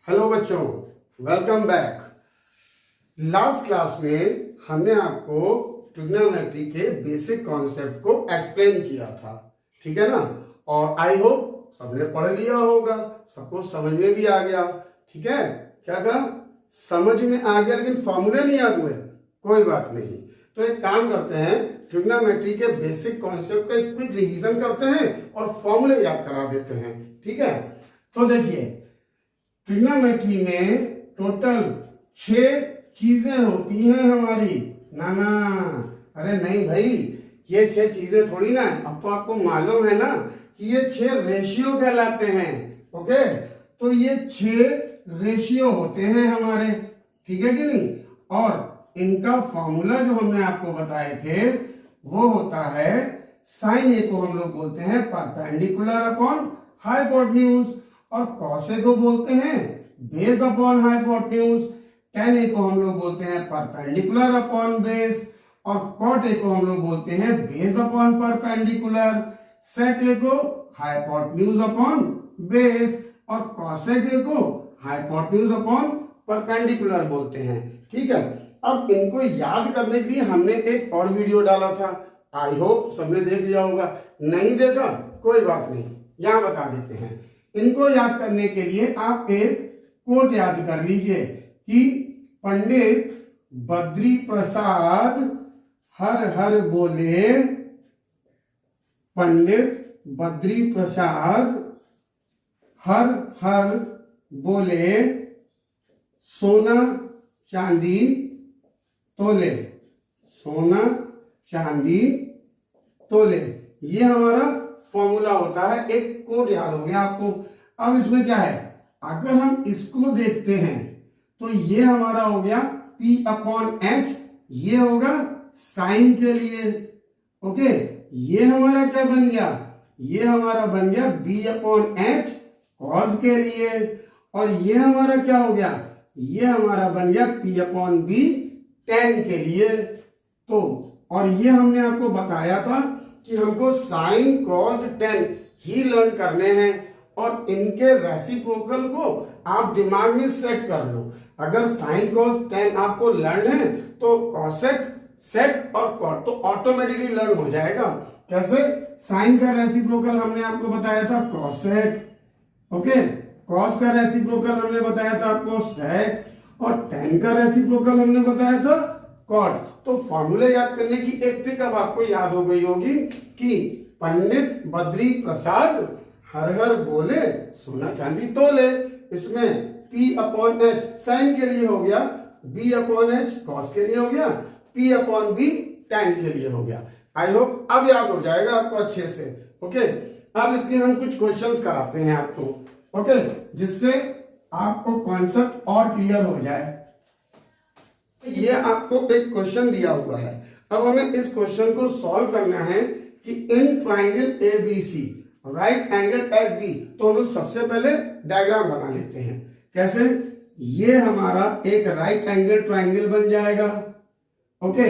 Hello बच्चों, welcome back. Last class में हमने आपको ट्रिग्नोमेट्री के बेसिक कॉन्सेप्ट को एक्सप्लेन किया था, ठीक है ना। और आई होप सबने पढ़ लिया होगा, सबको समझ में भी आ गया, ठीक है। क्या कहा? समझ में आ गया, लेकिन फॉर्मूले नहीं याद हुए। कोई बात नहीं, तो एक काम करते हैं, ट्रिग्नोमेट्री के बेसिक कॉन्सेप्ट का एक क्विक रिवीजन करते हैं और फॉर्मूले याद करा देते हैं, ठीक है। तो देखिए, ट्रिग्नोमेट्री में टोटल 6 चीजें होती हैं हमारी। ना, अरे नहीं भाई, ये 6 चीजें थोड़ी ना, अब तो आपको मालूम है ना कि ये 6 रेशियो कहलाते हैं। ओके, तो ये 6 रेशियो होते हैं हमारे, ठीक है कि नहीं। और इनका फॉर्मूला जो हमने आपको बताए थे वो होता है, साइन ए को हम लोग बोलते हैं परपेंडिकुलर अपॉन हाइपोटेन्यूज, और कॉस ए को बोलते हैं बेस अपॉन हाइपोटेन्यूज, टेन ए को हम लोग बोलते हैं परपेंडिकुलर अपॉन बेस, और कॉट ए को हम लोग बोलते हैं बेस अपॉन परपेंडिकुलर, सेक ए को हाइपोटेन्यूज अपॉन बेस, और कॉसेक ए को हाइपोटेन्यूज अपॉन परपेंडिकुलर बोलते हैं, ठीक है। अब इनको याद करने के लिए हमने एक और वीडियो डाला था, आई होप सबने देख लिया होगा। नहीं देखा कोई बात नहीं, यहां बता देते हैं। इनको याद करने के लिए आप एक कोट याद कर लीजिए कि पंडित बद्री प्रसाद हर हर बोले, पंडित बद्री प्रसाद हर हर बोले, सोना चांदी तोले, सोना चांदी तोले। ये हमारा फॉर्मूला होता है। एक कोड याद हो गया आपको। अब इसमें क्या है, अगर हम इसको देखते हैं तो ये हमारा हो गया P अपॉन एच, ये होगा साइन के लिए। ओके, ये हमारा क्या बन गया, ये हमारा बन गया B अपॉन एच कॉस के लिए, और ये हमारा क्या हो गया, ये हमारा बन गया P अपॉन बी टेन के लिए। तो और ये हमने आपको बताया था कि हमको साइन कॉस टेन ही लर्न करने हैं, और इनके रेसिप्रोकल को आप दिमाग में सेट कर लो। अगर साइन कॉस टेन आपको लर्न है तो कॉसेक, सेक और कॉट तो ऑटोमेटिकली लर्न हो जाएगा। कैसे? साइन का रेसिप्रोकल हमने आपको बताया था कॉसेक, ओके, कॉस का रेसिप्रोकल हमने बताया था आपको सेक, और टेन का रेसिप्रोकल हमने बताया था कॉट। तो फॉर्मूले याद करने की एक ट्रिक अब आपको याद हो गई होगी कि पंडित बद्री प्रसाद हर हर बोले, सोना चांदी तोले। इसमें P अपॉन एच साइन के लिए हो गया, B अपॉन एच कॉस के लिए हो गया, P अपॉन बी टेन के लिए हो गया। आई होप अब याद हो जाएगा आपको अच्छे से। ओके, अब इसके हम कुछ क्वेश्चंस कराते हैं आपको, ओके, जिससे आपको कॉन्सेप्ट और क्लियर हो जाए। ये आपको एक क्वेश्चन दिया हुआ है। अब हमें इस क्वेश्चन को सॉल्व करना है कि in triangle ABC right angle at B, तो हम लोग सबसे पहले डायग्राम बना लेते हैं। कैसे? ये हमारा एक राइट एंगल ट्राइंगल बन जाएगा। Okay,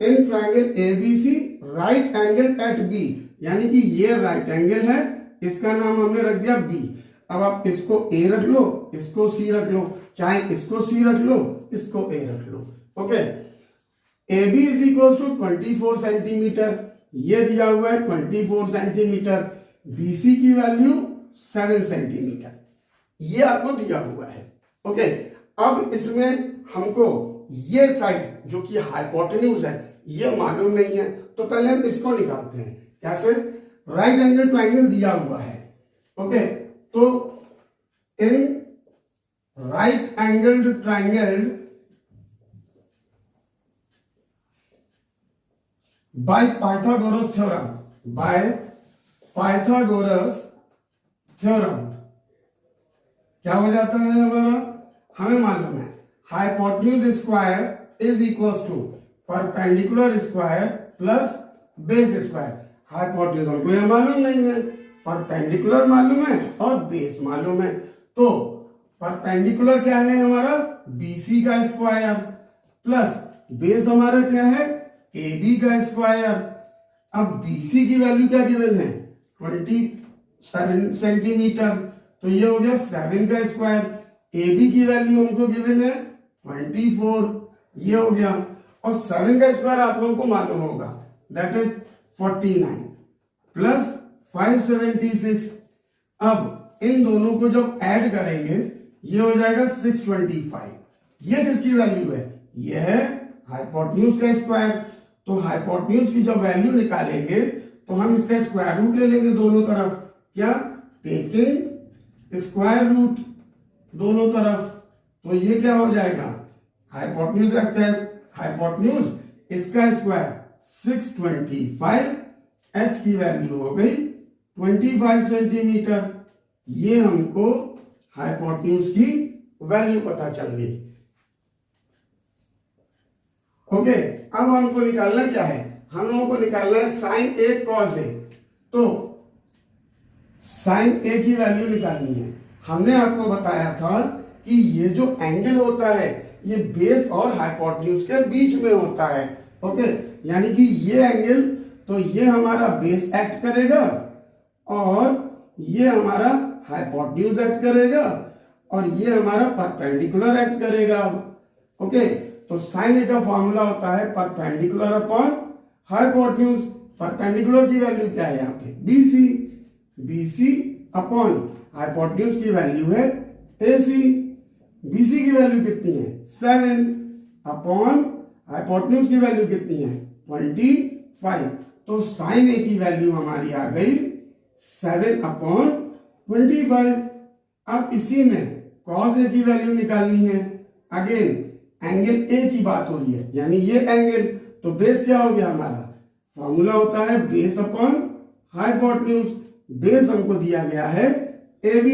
in triangle ABC right angle at B, यानी कि ये राइट एंगल है, इसका नाम हमने रख दिया B। अब आप इसको A रख लो, इसको C रख लो, चाहे इसको C रख लो, इसको A रख लो। Okay, AB is equal to 24 centimetre, ये दिया हुआ है 24 सेंटीमीटर, BC की वैल्यू 7 सेंटीमीटर, ये आपको दिया हुआ है। ओके, अब इसमें हमको ये साइड जो कि हाइपोटेन्यूज है ये मालूम नहीं है, तो पहले हम इसको निकालते हैं। कैसे? राइट एंगल ट्राइंगल दिया हुआ है। ओके, तो in right angle triangle by Pythagoras theorem, by Pythagoras theorem क्या हो जाता है हमारा, हमें मालूम है hypotenuse square is equal to perpendicular square plus base square. Hypotenuse हमको यह मालूम नहीं है, परपेंडिकुलर मालूम है और बेस मालूम है। तो परपेंडिकुलर क्या है हमारा, BC का स्क्वायर, प्लस बेस हमारा क्या है, AB का स्क्वायर। अब BC की वैल्यू क्या गिवन है, 27 सेंटीमीटर, तो ये हो गया 7 का स्क्वायर, ए बी की वैल्यू हमको गिवन है 24, ये हो गया। और 7 का स्क्वायर आप लोगों को मालूम होगा, दैट इज 49 प्लस 576। अब इन दोनों को जब ऐड करेंगे ये हो जाएगा 625। ये किसकी वैल्यू है? ये है हाइपोटेन्यूज का स्क्वायर। तो हाइपोटेन्यूज की जब वैल्यू निकालेंगे तो हम इसका स्क्वायर रूट ले लेंगे दोनों तरफ। क्या? टेकिंग स्क्वायर रूट दोनों तरफ। तो ये क्या हो जाएगा? हाइपोटेन्यूज का स्क्वायर, हाइपोटेन्यूज इसका स्क्वायर 625, एच की वैल्यू हो गई 25 सेंटीमीटर। ये हमको हाइपोटेन्यूज की वैल्यू पता चल गई। ओके, अब हमको निकालना क्या है? हम लोगों को निकालना है साइन ए कॉस ए। तो साइन ए की वैल्यू निकालनी है। हमने आपको बताया था कि ये जो एंगल होता है ये बेस और हाइपोटेन्यूज के बीच में होता है। ओके, यानी कि ये एंगल, तो ये हमारा बेस एक्ट करेगा और ये हमारा हाइपोटेन्यूज एक्ट करेगा और ये हमारा परपेंडिकुलर एक्ट करेगा। ओके, तो साइन ए का फॉर्मूला होता है परपेंडिकुलर अपॉन हाइपोटेन्यूज। परपेंडिकुलर की वैल्यू क्या है यहाँ पे? BC, BC अपॉन हाइपोटेन्यूज की वैल्यू है AC। BC की वैल्यू कितनी है? 7 अपॉन हाइपोटेन्यूज की वैल्यू कितनी है? 25। तो साइन ए की वैल्यू हमारी आ गई 7 अपॉन 25। अब इसी में कॉस ए की वैल्यू निकालनी है। अगेन एंगल ए की बात हो रही है, यानी ये एंगल, तो बेस क्या हो गया हमारा? फॉर्मूला होता है बेस अपॉन हाइपोटेन्यूज। बेस हमको दिया गया है AB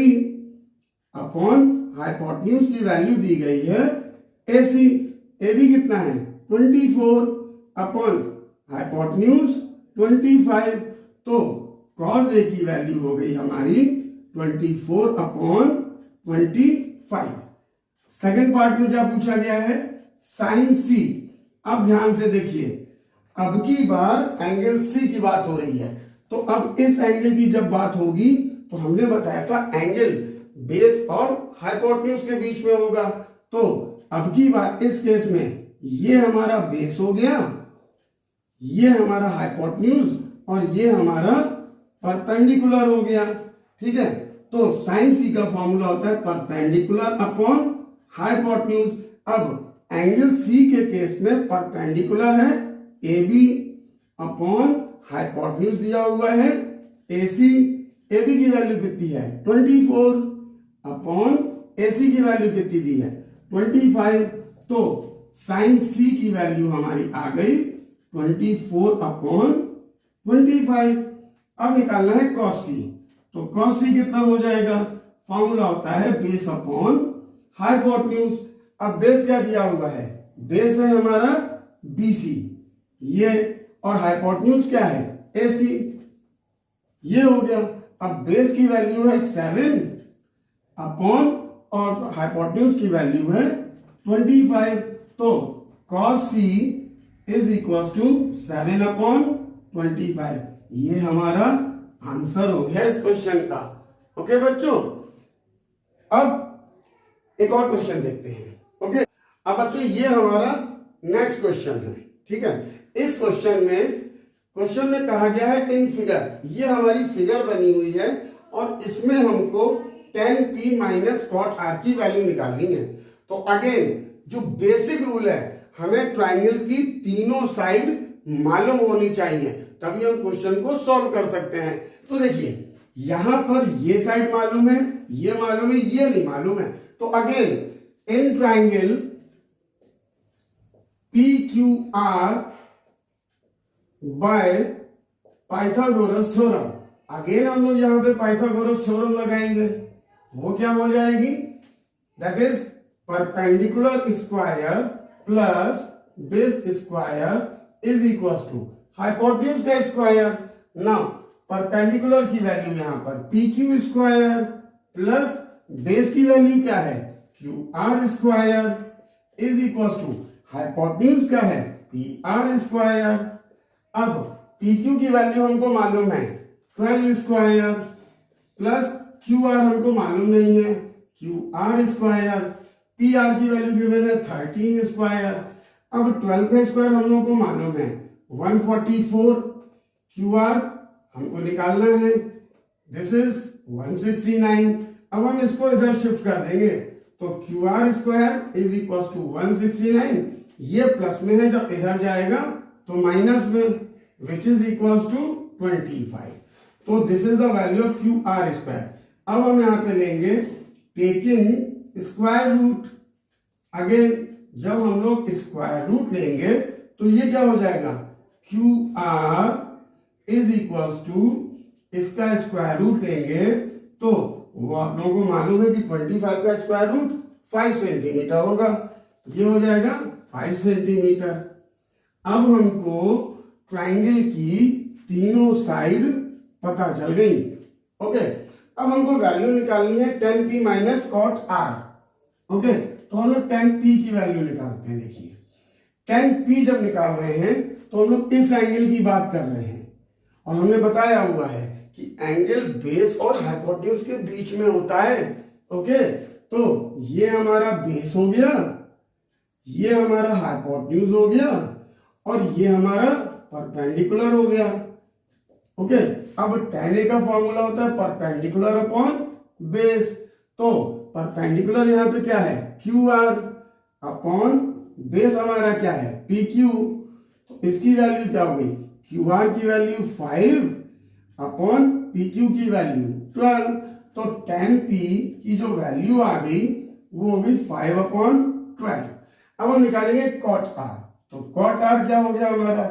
अपॉन हाइपोटेन्यूज की वैल्यू दी गई है AC। AB कितना है? 24 अपॉन हाइपोटेन्यूज 25। तो कॉस ए की वैल्यू हो गई हमारी 24 अपॉन 25। सेकेंड पार्ट में क्या पूछा गया है? साइन सी। अब ध्यान से देखिए, अब की बार एंगल सी की बात हो रही है। तो अब इस एंगल की जब बात होगी तो हमने बताया था एंगल बेस और हाइपोटेन्यूज के बीच में होगा। तो अब की बार इस केस में ये हमारा बेस हो गया, ये हमारा हाइपोटेन्यूज और ये हमारा परपेंडिकुलर हो गया। ठीक है, तो साइन सी का फॉर्मूला होता है परपेंडिकुलर अपॉन हाइपोटेन्यूज। अब एंगल सी के केस में परपेंडिकुलर है AB अपॉन हाइपोटेन्यूज दिया हुआ है AC। AB की वैल्यू कितनी है? 24 अपॉन AC की वैल्यू कितनी दी है? 25। तो साइन C की वैल्यू हमारी आ गई 24 अपॉन 25। अब निकालना है कॉस C। तो कॉस C कितना हो जाएगा? फॉर्मूला होता है बेस अपॉन हाइपोटेन्यूज। अब बेस क्या दिया हुआ है? बेस है हमारा BC, ये, और हाइपोटेन्यूज क्या है? AC। ये हो गया। अब बेस की वैल्यू है 7 अपॉन और हाइपोटेन्यूज की वैल्यू है 25। तो cos C is equal to 7 upon 25। ये हमारा आंसर हो गया इस क्वेश्चन का। ओके बच्चों, अब एक और क्वेश्चन देखते हैं। ओके, अब बच्चों ये हमारा नेक्स्ट क्वेश्चन है। ठीक है, इस क्वेश्चन में कहा गया है इन फिगर, ये हमारी फिगर बनी हुई है और इसमें हमको tan P minus cot R की वैल्यू निकालनी है। तो अगेन जो बेसिक रूल है, हमें ट्राइंगल की तीनों साइड मालूम होनी चाहिए, तभी हम क्वेश्चन को सॉल्व कर सकते हैं। तो देखिए यहां पर ये साइड मालूम है, ये मालूम है, ये नहीं मालूम है। तो again in triangle PQR bye Pythagoras theorem, again हम लोग यहां पे पाइथागोरस थ्योरम लगाएंगे। वो क्या हो जाएगी? That is perpendicular square plus base square is equal to hypotenuse का स्क्वायर। ना परपेंडिकुलर की वैल्यू यहां पर PQ स्क्वायर प्लस बेस की वैल्यू क्या है? QR square is equal to hypotenuse क्या है? PR square. अब PQ की वैल्यू हमको मालूम है 12 स्क्वायर प्लस QR हमको मालूम नहीं है, Q R square, P R की वैल्यू गिवन है 13 स्क्वायर। अब 12 का स्क्वायर हम लोगों को मालूम है 144, क्यू आर हमको निकालना है, दिस इज 169। अब हम इसको इधर शिफ्ट कर देंगे तो Q R square is equal to 169, ये प्लस में है, जब इधर जाएगा तो माइनस में, विच इज इक्वल टू 25। तो this is the value of Q R square. अब हम यहां पे लेंगे टेकिंग स्क्वायर रूट। अगेन जब हम लोग स्क्वायर रूट लेंगे तो ये क्या हो जाएगा, Q R is equal to, इसका स्क्वायर रूट लेंगे तो वो आप लोगों को मालूम है कि 25 का स्क्वायर रूट 5 सेंटीमीटर होगा, ये हो जाएगा 5 सेंटीमीटर। अब हमको ट्राइंगल की तीनों साइड पता चल गई। ओके, अब हमको वैल्यू निकालनी है tan p minus cot r। Okay, तो हम लोग tan p की वैल्यू निकालते हैं। देखिए tan p जब निकाल रहे हैं तो हम लोग इस एंगल की बात कर रहे हैं, और हमने बताया हुआ है कि एंगल बेस और हाइपोटेन्यूज के बीच में होता है। ओके, तो ये हमारा बेस हो गया, ये हमारा हाइपोटेन्यूज हो गया, और ये हमारा परपेंडिकुलर हो गया। ओके, अब tan a का फॉर्मूला होता है परपेंडिकुलर अपॉन बेस, तो परपेंडिकुलर यहाँ पे क्या है क्यू आर, अपॉन बेस हमारा क्या है पी क्यू। तो इसकी वैल्यू क्या हो गई, क्यू आर की वैल्यू 5 अपॉन पी क्यू की वैल्यू 12। तो tan p की जो वैल्यू आ गई वो हो गई 5 अपॉन 12। अब हम निकालेंगे cot r, तो cot r क्या हो गया हमारा।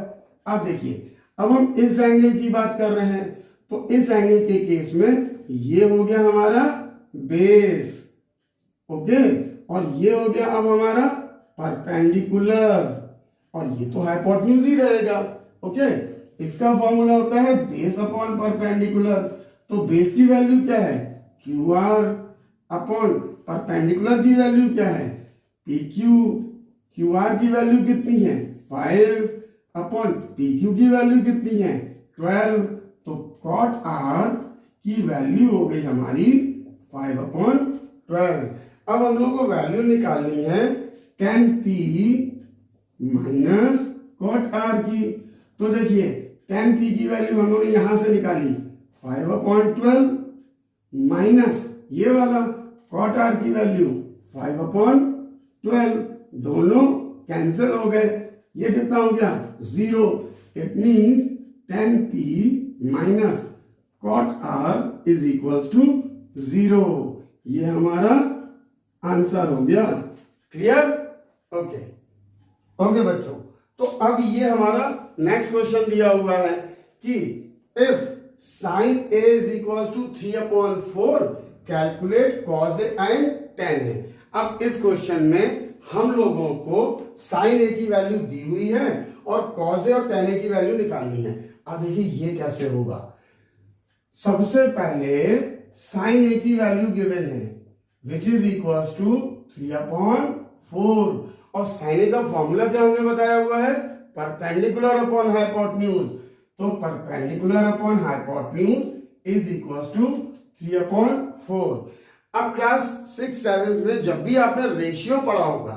अब देखिए, अब हम इस एंगल की बात कर रहे हैं, तो इस एंगल के केस में ये हो गया हमारा बेस। ओके, और ये हो गया अब हमारा परपेंडिकुलर, और ये तो हाइपोटेन्यूज ही रहेगा। ओके, इसका फॉर्मूला होता है बेस अपॉन परपेंडिकुलर, तो बेस की वैल्यू क्या है क्यू आर, अपॉन परपेंडिकुलर की वैल्यू क्या है पी क्यू। क्यू आर की वैल्यू कितनी है 5, अपॉन पी क्यू की वैल्यू कितनी है 12। तो कॉट आर की वैल्यू हो गई हमारी 5 अपॉन 12। अब हम लोग को वैल्यू निकालनी है tan p minus cot R की। तो देखिए tan p की वैल्यू हम लोगों ने यहां से निकाली 5 अपॉन 12 माइनस ये वाला कॉट आर की वैल्यू 5 अपॉन 12, दोनों कैंसिल हो गए, ये कितना हो गया 0। It means tan p minus cot R is equal to 0। ये हमारा आंसर हो गया। क्लियर? ओके ओके बच्चों, तो अब ये हमारा नेक्स्ट क्वेश्चन दिया हुआ है कि if sin a is equal to 3/4 calculate cos a and tan a। अब इस क्वेश्चन में हम लोगों को sin a की वैल्यू दी हुई है और cos a और tan a की वैल्यू निकालनी है। अब देखिए ये कैसे होगा। सबसे पहले sin a की वैल्यू गिवन है विच इज इक्वल टू 3/4, और sin a का फॉर्मूला क्या हमने बताया हुआ है परपेंडिकुलर अपॉन हाइपोटेन्यूज। तो perpendicular upon hypotenuse is equal to 3/4। अब क्लास 6-7 में जब भी आपने रेशियो पढ़ा होगा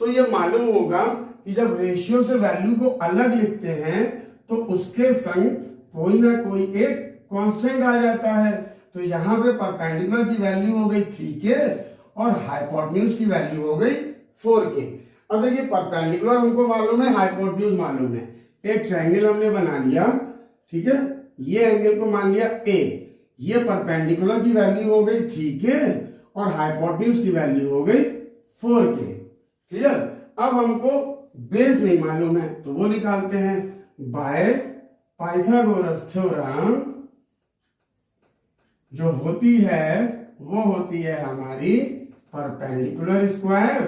तो ये मालूम होगा कि जब रेशियो से वैल्यू को अलग लिखते हैं तो उसके संग कोई ना कोई एक कांस्टेंट आ जाता है। तो यहाँ पे परपेंडिकुलर की वैल्यू हो गई 3k और हाइपोटेन्यूज की वैल्यू हो गई 4k। अब देखिए परपेंडिकुलर हमको मालूम है, हाइपोटेन्यूज मालूम है। एक ट्रायंगल हमने बना लिया, ठीक है, ये एंगल को मान लिया a, ये परपेंडिकुलर की वैल्यू हो गई 3k और हाइपोटेन्यूज की वैल्यू हो गई 4k। क्लियर? अब हमको बेस नहीं मालूम है तो वो निकालते हैं बाय पाइथागोरस थ्योरम। जो होती है वो होती है हमारी perpendicular square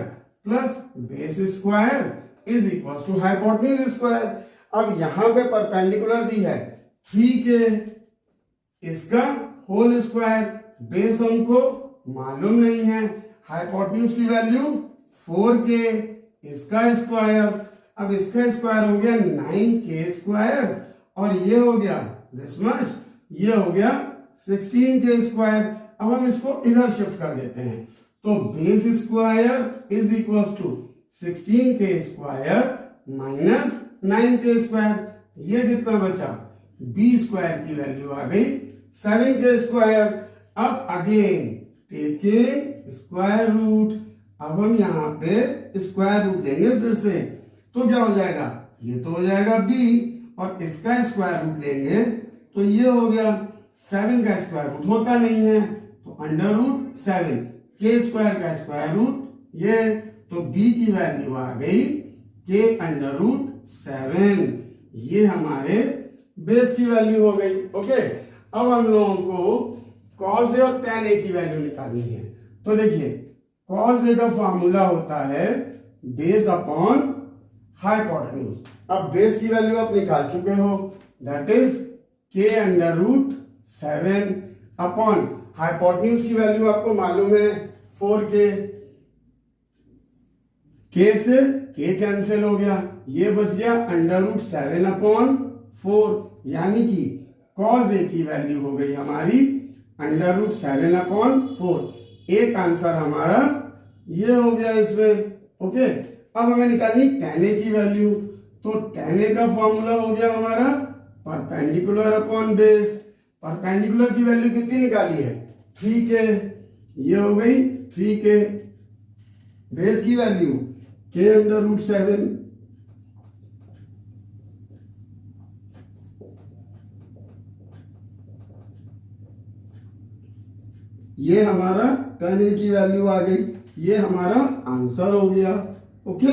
plus base square is equal to hypotenuse square. अब यहां पे परपेंडिकुलर दी है 3k, इसका होल स्क्वायर, बेस हमको मालूम नहीं है, हाइपोटेन्यूज की वैल्यू 4k, इसका स्क्वायर, अब इसका स्क्वायर हो गया 9k स्क्वायर और ये हो गया दिस मच, ये हो गया 16k स्क्वायर। अब हम इसको इधर शिफ्ट कर देते हैं तो base square is equal to 16k square minus 9k square. ये कितना बचा, b स्क्वायर की वैल्यू आ गई 7k स्क्वायर। अब अगेन टेकिंग स्क्वायर रूट, अब हम यहाँ पे स्क्वायर रूट लेंगे फिर से, तो क्या हो जाएगा, ये तो हो जाएगा b, और इसका स्क्वायर रूट लेंगे तो ये हो गया 7 का स्क्वायर रूट होता नहीं है तो अंडर रूट 7, के स्क्वायर का स्क्वायर रूट ये, तो b की वैल्यू आ गई k अंडर रूट 7। ये हमारे बेस की वैल्यू हो गई। ओके, अब हम लोगों को cos a और tan a की वैल्यू निकालनी है। तो देखिए cos a का फॉर्मूला होता है बेस अपॉन हाइपोटेन्यूज। अब बेस की वैल्यू आप निकाल चुके हो, that is k under root 7 upon hypotenuse की वैल्यू आपको मालूम है 4k, k से k कैंसिल हो गया, ये बच गया अंडर रूट 7 अपॉन 4, यानी कि cos a की वैल्यू हो गई हमारी अंडर रूट 7 अपॉन 4। एक आंसर हमारा ये हो गया इसमें। ओके, अब हमें निकालनी tan a की वैल्यू, तो tan a का फॉर्मूला हो गया हमारा परपेंडिकुलर अपॉन बेस। परपेंडिकुलर की वैल्यू कितनी निकाली है, 3k, ये हो गई 3k। बेस की वैल्यू k अंडर रूट 7, ये हमारा tan a की वैल्यू आ गई, ये हमारा आंसर हो गया। ओके,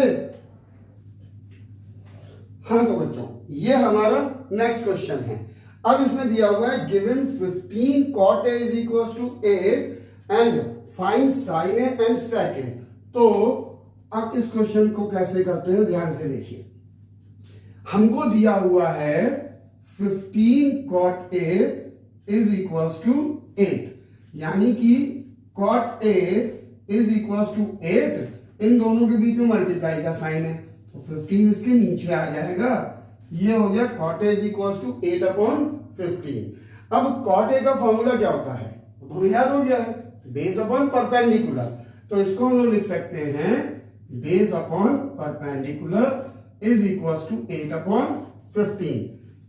हाँ तो बच्चों ये हमारा नेक्स्ट क्वेश्चन है। अब इसमें दिया हुआ है given 15 cot a is equal to 8 and find sin a and sec a। तो अब इस क्वेश्चन को कैसे करते हैं ध्यान से देखिए। हमको दिया हुआ है 15 cot a is equal to 8, यानी कि cot a is equal to 8, इन दोनों के बीच में मल्टीप्लाई का साइन है तो 15 इसके नीचे आ जाएगा, ये हो गया cot a is equal to 8 upon 15। अब cot a का फॉर्मूला क्या होता है तो हमें याद हो गया है, बेस अपॉन परपेंडिकुलर। तो इसको हम लोग लिख सकते हैं base upon perpendicular is equal to 8 upon 15।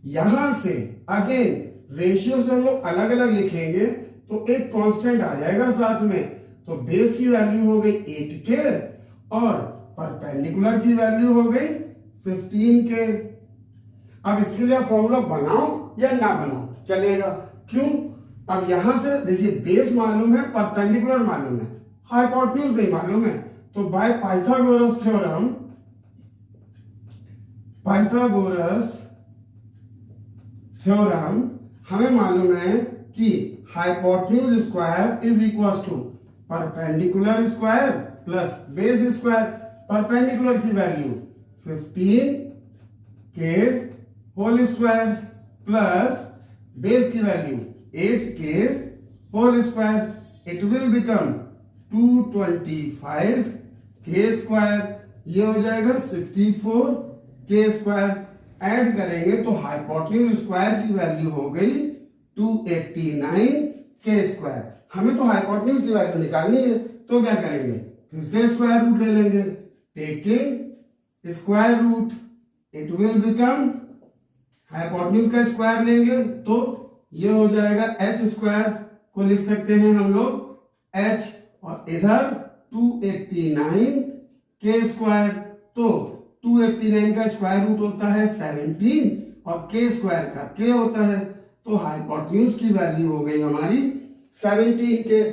यहां से अगेन रेशियो से हम लोग अलग अलग लिखेंगे तो एक कांस्टेंट आ जाएगा साथ में, तो बेस की वैल्यू हो गई 8k और परपेंडिकुलर की वैल्यू हो गई 15k। अब इसके लिए फॉर्मूला बनाओ या ना बनाओ चलेगा, क्यों, अब यहां से देखिए बेस मालूम है, परपेंडिकुलर मालूम है, हाइपोटेन्यूज नहीं मालूम है, तो by Pythagoras theorem, Pythagoras theorem हमें मालूम है कि hypotenuse square is equal to perpendicular square plus base square. Perpendicular की value 15k whole square plus base की value 8k whole square, it will become 225k square, ये हो जाएगा 64k square. Add करेंगे तो हाइपोटेन्यूज स्क्वायर की value हो गई 289k स्क्वायर। हमें तो हाइपोटेन्यूज की वैल्यू निकालनी है, तो क्या करेंगे, फिर से स्क्वायर रूट ले लेंगे, taking square root it will become, hypotenuse का स्क्वायर लेंगे तो ये हो जाएगा h स्क्वायर को लिख सकते हैं हम लोग h, और इधर 289k स्क्वायर, तो 289 का स्क्वायर रूट होता है 17 और k स्क्वायर का k होता है, तो हाइपोटेन्यूज की वैल्यू हो गई हमारी 17k।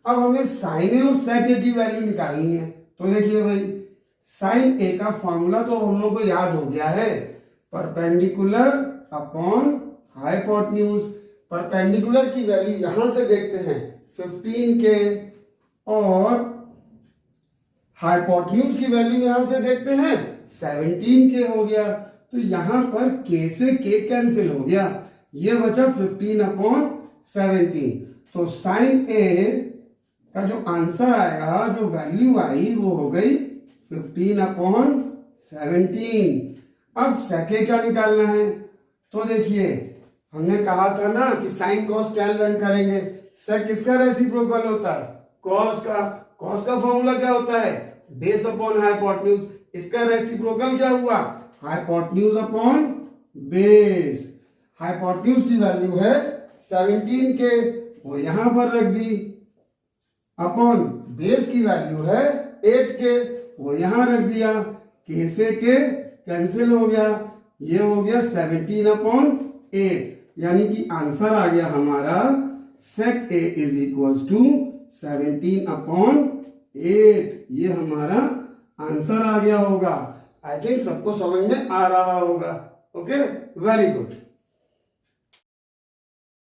अब हमें साइन ए और सेक ए की वैल्यू निकालनी है, तो देखिए भाई साइन ए का फॉर्मूला तो हम लोग को याद हो गया है, परपेंडिकुलर अपॉन हाइपोटेन्यूज। परपेंडिकुलर की वैल्यू यहां से देखते हैं 15k और हाइपोटेन्यूज की वैल्यू यहां से देखते हैं 17k हो गया, तो यहां पर k से k कैंसिल हो गया, ये बचा 15 अपॉन 17। तो साइन ए का जो आंसर आया, जो वैल्यू आई वो हो गई 15 अपॉन 17। अब सेक क्या निकालना है, तो देखिए हमने कहा था ना कि साइन कॉस टैन रन करेंगे, सेक किसका रेसिप्रोकल होता है, कॉस का, कॉस का फॉर्मूला क्या होता है, बेस अपॉन हाइपोटेन्यूज। इसका रेसिप्रोकल क्या हुआ, हाइपोटेन्यूज अपॉन बेस। हाइपोटेन्यूज की वैल्यू है 17 के, वो यहां पर रख दी, अपॉन बेस की वैल्यू है 8 के, वो यहां रख दिया। के से के कैंसिल हो गया, ये हो गया 17 अपॉन 8, यानी कि आंसर आ गया हमारा सेक ए इज इक्वल टू 17 अपॉन 8। ये हमारा आंसर आ गया होगा। आई थिंक सबको समझ में आ रहा होगा। Okay, very good.